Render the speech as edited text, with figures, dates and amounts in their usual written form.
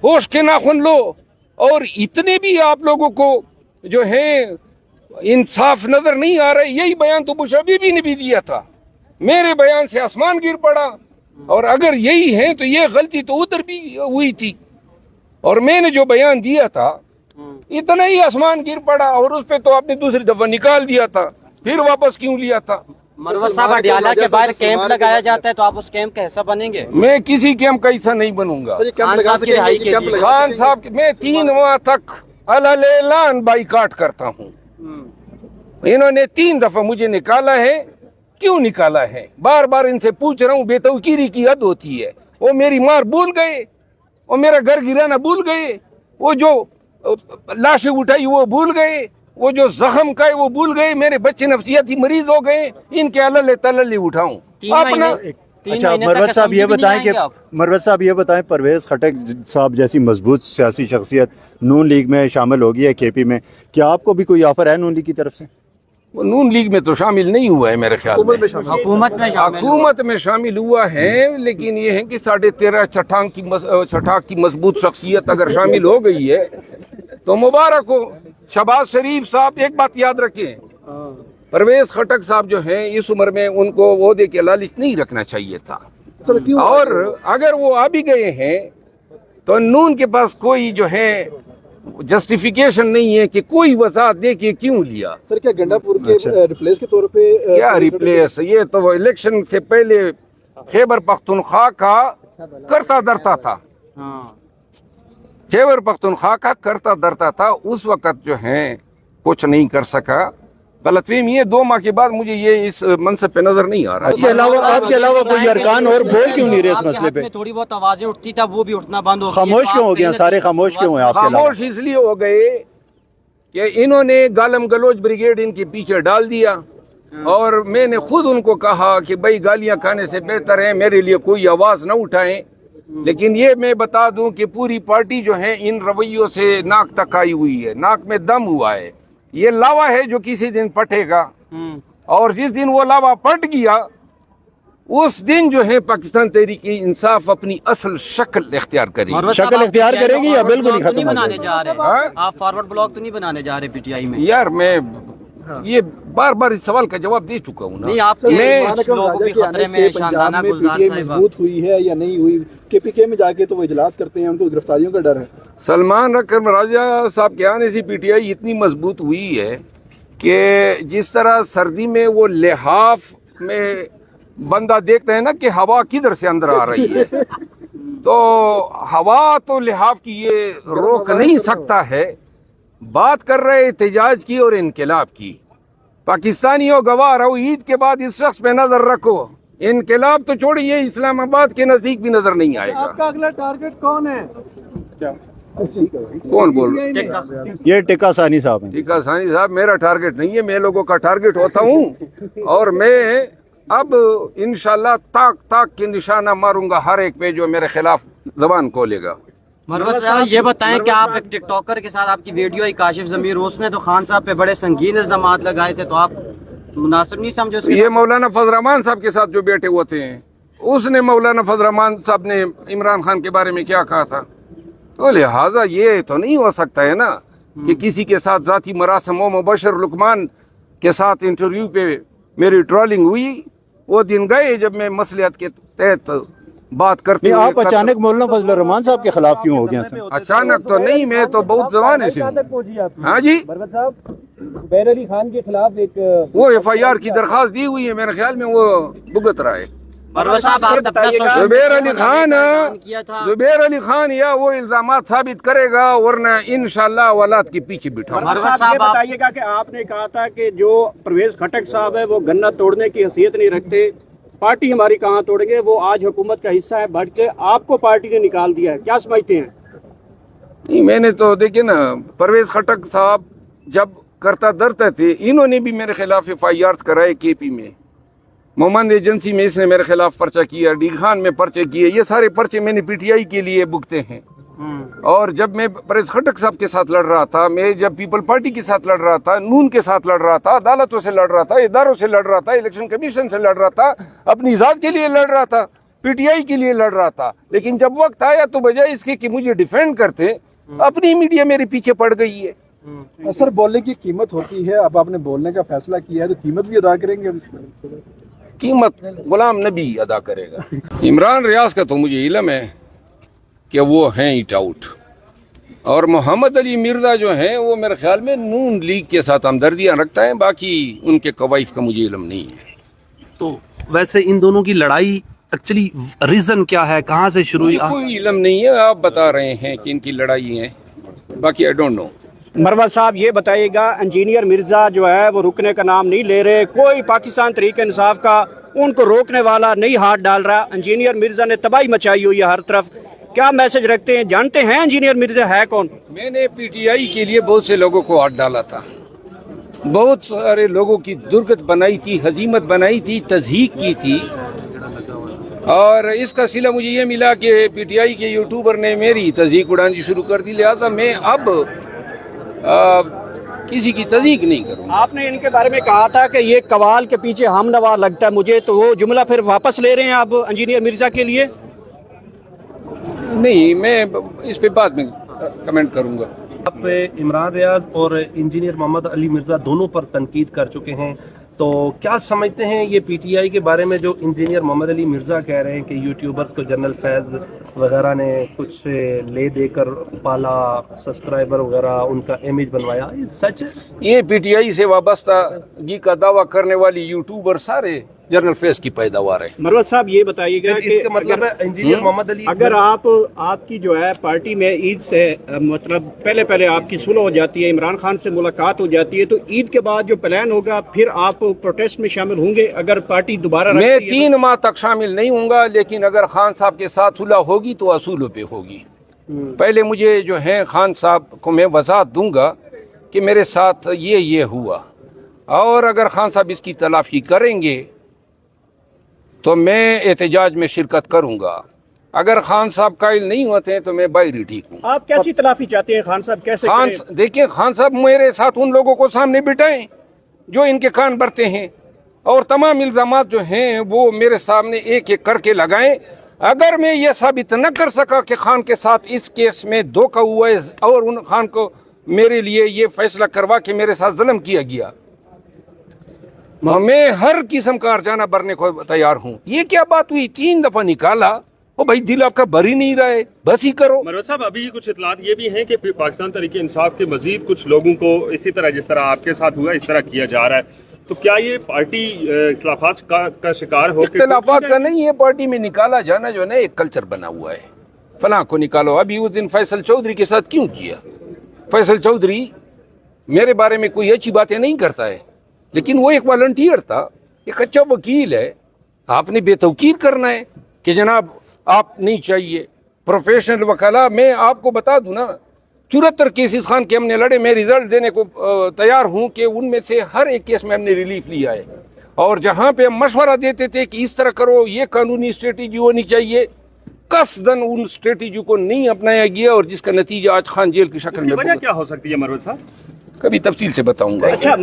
होश के नाखून लो। और इतने भी आप लोगों को जो है इंसाफ नजर नहीं आ रहा है। यही बयान तो बुश बीबी ने भी दिया था, मेरे बयान से आसमान गिर पड़ा। और अगर यही है तो ये गलती तो उधर भी हुई थी, और मैंने जो बयान दिया था इतना ही आसमान गिर पड़ा, और उस पे तो आपने दूसरी दफा निकाल दिया था, फिर वापस क्यों लिया था? मरवत साहब, अडियाला के बाहर कैंप लगाया जाता है तो आप उस कैंप का हिस्सा बनेंगे? मैं किसी कैंप का हिस्सा नहीं बनूंगा। खान साहब की रिहाई के लिए खान साहब मैं 3 माह तक अलग बाइकाट करता हूँ। इन्होंने 3 दफा मुझे निकाला है। क्यों निकाला है? बार बार इनसे पूछ रहा हूँ, बेतौकीरी की हद होती है। वो मेरी मार भूल गए, वो मेरा घर गिराना भूल गए, वो जो लाशें उठाई वो भूल गए, वो जो जख्म का है वो भूल गए, मेरे बच्चे नफसियाती मरीज हो गए, इनके अलले तलले उठाऊं अपना। अच्छा मरवत साहब ये बताएं कि परवेज खटक साहब जैसी मजबूत सियासी शख्सियत नून लीग में शामिल हो गई है केपी में, क्या आपको भी कोई ऑफर है नून लीग की तरफ से? वो नून लीग में तो शामिल नहीं हुआ है मेरे ख्याल में। हुकूमत में शामिल हुआ है, लेकिन ये है कि 13.5 छठाक की मजबूत शख्सियत अगर शामिल हो गई है तो मुबारक हो। शहबाज शरीफ साहब, एक बात याद रखें, परवेज खटक साहब जो हैं इस उम्र में उनको ओहदे के लालच नहीं रखना चाहिए था। और अगर वो आ भी गए हैं तो नून के पास कोई जो है जस्टिफिकेशन नहीं है कि कोई वजाहत दे कि क्यों लिया। सर क्या गंडापुर के रिप्लेस के तौर पे क्या रिप्लेस? ये तो वो इलेक्शन से पहले खैबर पख्तूनख्वा का करता धरता था। खैबर पख्तूनख्वा का करता धरता था। उस वक्त जो है कुछ नहीं कर सका। गलतफहमी है 2 माह के बाद मुझे ये इस मनसब पे नजर नहीं आ रहा। आपके अलावा कोई अरकान और बोल क्यों नहीं रहे इस मसले पे? थोड़ी बहुत आवाजें उठती था, वो भी उठना बंद हो गई। खामोश क्यों हो गया? सारे खामोश क्यों हैं आपके अलावा? खामोश इसलिए हो गए कि इन्होंने गालम गलोच ब्रिगेड इनके पीछे डाल दिया, और मैंने खुद उनको कहा कि भाई गालियां खाने से बेहतर है मेरे लिए कोई आवाज न उठाएं। लेकिन ये मैं बता दूं कि पूरी पार्टी जो है इन रवैयों से नाक तक आई हुई है, नाक में दम हुआ है। ये लावा है जो किसी दिन पटेगा, और जिस दिन वो लावा पट गया उस दिन जो है पाकिस्तान तहरीक इंसाफ अपनी असल शक्ल इख्तियार करेगी। शक्ल इख्तियार करेगी या बिल्कुल ही खत्म बनाने जा रहे हैं? आप फॉरवर्ड ब्लॉक तो नहीं बनाने जा रहे पीटीआई में? यार मैं ये बार बार इस सवाल का जवाब दे चुका हूँ ना। नहीं, आप लोगों भी खतरे में शानदाना गुलजार मजबूत हुई है या नहीं हुई? केपीके में जाके तो वो इजलास करते हैं, उनको गिरफ्तारियों का डर है। सलमान रकम राजा साहब के आने से पीटीआई इतनी मजबूत हुई है कि जिस तरह सर्दी में वो लिहाफ में बंदा देखता है ना कि हवा किधर से अंदर आ रही है, तो हवा तो लिहाफ की ये रोक नहीं सकता है। बात कर रहे एहतजाज की और इनकलाब की। पाकिस्तानियों गवाह रहो, ईद के बाद इस शख्स पे नजर रखो। इनकलाब तो छोड़िए, इस्लामाबाद के नजदीक भी नजर नहीं आएगा। आपका अगला टारगेट कौन है? कौन बोल रहे हैं? ये टिक्का सानी साहब हैं। टिक्का सानी साहब मेरा टारगेट नहीं है, मैं लोगों का टारगेट होता हूँ। और मैं अब इंशाल्लाह ताक ताक के निशाना मारूंगा हर एक पे जो मेरे खिलाफ जबान खोलेगा। मरवत साहब ये बताएं कि आप एक टिकटॉकर के साथ आपकी वीडियो आई काशिफ ज़मीर, उसने तो खान साहब पे बड़े संगीन इल्जामात लगाए थे, तो आप मुनासिब नहीं समझे उसके? ये मौलाना फजल रहमान साहब के साथ जो बैठे हुए थे, उसने मौलाना फजल रहमान साहब ने इमरान खान के बारे में क्या कहा था, तो लिहाजा ये तो नहीं हो सकता है ना कि किसी के साथ जाती मरासम मुबशर लुकमान के साथ इंटरव्यू पे मेरी ट्रोलिंग हुई। वो दिन गए जब मैं मसलियत के तहत बात करते हुए। आप अचानक मौलाना फजल रहमान साहब के खिलाफ क्यों हो गया? अचानक तो नहीं, मैं तो बहुत जमाने से। हाँ जी, मरवत साहब जुबैर अली खान के खिलाफ एक वो FIR की दरखास्त दी हुई है, मेरे ख्याल में वो भुगत रहा है। मरवत साहब आप जुबैर अली खान या वो इल्जामात साबित करेगा, वरना इंशाल्लाह औलाद के पीछे बिठा। मरवत साहब बताइएगा कि आपने कहा था कि जो परवेज खटक साहब है वो गन्ना तोड़ने की हैसियत नहीं रखते, पार्टी हमारी कहाँ तोड़ेंगे, वो आज हुकूमत का हिस्सा है, बढ़ के आपको पार्टी ने निकाल दिया है, क्या समझते हैं? नहीं, मैंने तो देखिए ना, परवेज खटक साहब जब करता धरते थे, इन्होंने भी मेरे खिलाफ FIR कराए KP में, मोहम्मद एजेंसी में इसने मेरे खिलाफ पर्चा किया, डी खान में पर्चे किए। ये सारे पर्चे मैंने PTI के लिए भुगते हैं। और जब मैं परवेज खटक साहब के साथ लड़ रहा था, मैं जब पीपल पार्टी के साथ लड़ रहा था, नून के साथ लड़ रहा था, अदालतों से लड़ रहा था, इदारों से लड़ रहा था, इलेक्शन कमीशन से लड़ रहा था, अपनी जात के लिए लड़ रहा था, पीटीआई के लिए लड़ रहा था, लेकिन जब वक्त आया तो बजाय इसके कि मुझे डिफेंड करते, अपनी मीडिया मेरे पीछे पड़ गई है। सर बोलने की कीमत होती है, अब आपने बोलने का फैसला किया है तो कीमत भी अदा करेंगे अब इसमें? कीमत गुलाम नबी अदा करेगा। इमरान रियाज का तो मुझे इल्म है कि वो हैं इट आउट, और मोहम्मद अली मिर्जा जो हैं वो मेरे ख्याल में नून लीग के साथ हमदर्दियां रखता है, बाकी उनके कवाइफ का मुझे इल्म नहीं है। तो वैसे इन दोनों की लड़ाई एक्चुअली रीजन क्या है, कहाँ से शुरू हुई? कोई इल्म नहीं है, आप बता रहे हैं कि इनकी लड़ाई है, बाकी आई डोंट नो। मरवत साहब ये बताइएगा, इंजीनियर मिर्जा जो है वो रुकने का नाम नहीं ले रहे, कोई पाकिस्तान तहरीक इंसाफ का उनको रोकने वाला नहीं हाथ डाल रहा। इंजीनियर मिर्जा ने तबाही मचाई हुई है हर तरफ, क्या मैसेज रखते हैं? जानते हैं इंजीनियर मिर्जा है कौन? मैंने पीटीआई के लिए बहुत से लोगों को हाथ डाला था, बहुत सारे लोगों की दुर्गत बनाई थी, हजीमत बनाई थी, तज़हीक की थी, और इसका सिला मुझे ये मिला कि पीटीआई के यूट्यूबर ने मेरी तज़हीक उड़ानी शुरू कर दी, लिहाजा मैं अब किसी की तज़हीक नहीं करूँ। आपने इनके बारे में कहा था कि ये कवाल के पीछे हमनवा लगता है मुझे, तो वो जुमला फिर वापस ले रहे हैं आप इंजीनियर मिर्जा के लिए? नहीं, मैं इस पे बाद में कमेंट करूँगा। आप इमरान रियाज और इंजीनियर मोहम्मद अली मिर्ज़ा दोनों पर तनकीद कर चुके हैं, तो क्या समझते हैं ये पीटीआई के बारे में जो इंजीनियर मोहम्मद अली मिर्ज़ा कह रहे हैं कि यूट्यूबर्स को जनरल फैज़ वगैरह ने कुछ से ले देकर पाला, सब्सक्राइबर वगैरह उनका इमेज बनवाया, ये सच है? ये पीटीआई से वाबस्तागी का दावा करने वाली यूट्यूबर सारे जनरल फेस की पैदावार है। मरवत साहब ये बताइएगा कि इसका मतलब है इंजीनियर मोहम्मद अली, अगर आपकी जो है पार्टी में ईद से मतलब पहले आपकी सुलह हो जाती है, इमरान खान से मुलाकात हो जाती है, तो ईद के बाद जो प्लान होगा फिर आप प्रोटेस्ट में शामिल होंगे अगर पार्टी दोबारा? मैं 3 माह तक शामिल नहीं हूँगा, लेकिन अगर खान साहब के साथ सुलह होगी तो असूलों पे होगी। पहले मुझे जो है खान साहब को मैं वजाहत दूंगा कि मेरे साथ ये हुआ, और अगर खान साहब इसकी तलाफी करेंगे तो मैं एहतजाज में शिरकत करूंगा। अगर खान साहब कायल नहीं होते हैं तो मैं बाहरी ठीक हूँ। आप कैसी तलाफी चाहते हैं? खान साहब कैसे करें? देखिए, खान साहब मेरे साथ उन लोगों को सामने बिठाएं जो इनके कान भरते हैं, और तमाम इल्जामात जो हैं वो मेरे सामने एक एक करके लगाएं। अगर मैं ये साबित न कर सका कि खान के साथ इस केस में धोखा हुआ है और उन खान को मेरे लिए ये फैसला करवा के मेरे साथ जुल्म किया गया, मैं हर किस्म का अर्जाना भरने को तैयार हूँ। ये क्या बात हुई, 3 दफा निकाला, ओ भाई दिल आपका भर ही नहीं रहा है, बस ही करो। मरवत साहब, अभी कुछ इतलात ये भी हैं कि पाकिस्तान तहरीक इंसाफ के मजीद कुछ लोगों को इसी तरह जिस तरह आपके साथ हुआ इस तरह किया जा रहा है, तो क्या ये पार्टी इख्तिलाफात का शिकार हो? इख्तिलाफात का नहीं, ये पार्टी में निकाला जाना जो है ना एक कल्चर बना हुआ है, फलां को निकालो। अभी उस दिन फैसल चौधरी के साथ क्यों किया? फैसल चौधरी मेरे बारे में कोई अच्छी बातें नहीं करता है, लेकिन वो एक वॉलंटियर था, एक अच्छा वकील है। आपने बेतौकीर करना है कि जनाब आप नहीं चाहिए प्रोफेशनल वकाला। मैं आपको बता दूं ना, 74 केसेस खान के हमने लड़े, मैं रिजल्ट देने को तैयार हूं कि उनमें से हर एक केस में हमने रिलीफ लिया है, और जहां पे हम मशवरा देते थे कि इस तरह करो, ये कानूनी स्ट्रेटेजी होनी चाहिए, कसदन उन स्ट्रेटेजी को नहीं अपनाया गया, और जिसका नतीजा आज खान जेल की शक्ल में वजह क्या हो सकती है मरवत साहब? कभी तफसील से बताऊंगा। अच्छा